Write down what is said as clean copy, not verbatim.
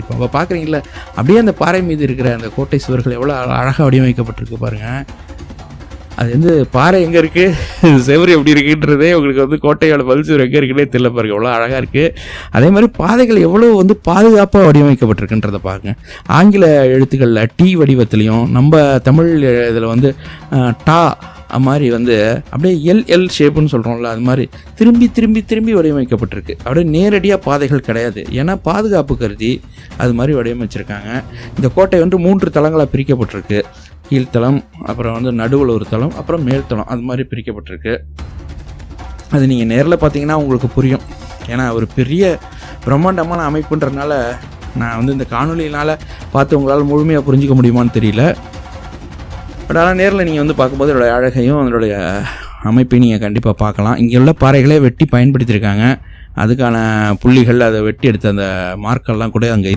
இருக்கும். அப்போ பார்க்குறீங்களா, அப்படியே அந்த பாறை மீது இருக்கிற அந்த கோட்டை சுவர்கள் எவ்வளோ அழகாக வடிவமைக்கப்பட்டிருக்கு பாருங்கள். அது வந்து பாறை எங்கே இருக்குது, செவரு எப்படி இருக்குன்றதே உங்களுக்கு வந்து கோட்டையோட பல்சுவர் எங்கே இருக்குன்னே தெரியல பாருங்க, எவ்வளோ அழகாக இருக்குது. அதே மாதிரி பாதைகள் எவ்வளோ வந்து பாதுகாப்பாக வடிவமைக்கப்பட்டிருக்குன்றதை பாருங்க. ஆங்கில எழுத்துக்களில் டி வடிவத்துலேயும், நம்ம தமிழ் இதில் வந்து டா மாதிரி வந்து அப்படியே எல் ஷேப்புன்னு சொல்கிறோம்ல, அது மாதிரி திரும்பி திரும்பி திரும்பி வடிவமைக்கப்பட்டிருக்கு. அப்படியே நேரடியாக பாதைகள் கிடையாது, ஏன்னா பாதுகாப்பு கருதி அது மாதிரி வடிவமைச்சிருக்காங்க. இந்த கோட்டை வந்து 3 தளங்களாக பிரிக்கப்பட்டிருக்கு. கீழ்த்தளம், அப்புறம் வந்து நடுவில் ஒரு தளம், அப்புறம் மேல்தளம், அது மாதிரி பிரிக்கப்பட்டிருக்கு. அது நீங்கள் நேரில் பார்த்தீங்கன்னா உங்களுக்கு புரியும். ஏன்னா ஒரு பெரிய பிரம்மாண்டமான அமைப்புன்றதுனால நான் வந்து இந்த காணொலியினால் பார்த்து உங்களால் முழுமையாக புரிஞ்சிக்க முடியுமான்னு தெரியல. பட் ஆனால் நேரில் நீங்கள் வந்து பார்க்கும்போது அதோடைய அழகையும் அதனுடைய அமைப்பையும் நீங்கள் கண்டிப்பாக பார்க்கலாம். இங்கே உள்ள பாறைகளே வெட்டி பயன்படுத்தியிருக்காங்க. அதுக்கான புள்ளிகள், அதை வெட்டி எடுத்த அந்த மார்க்கெல்லாம் கூட அங்கே இருக்குது.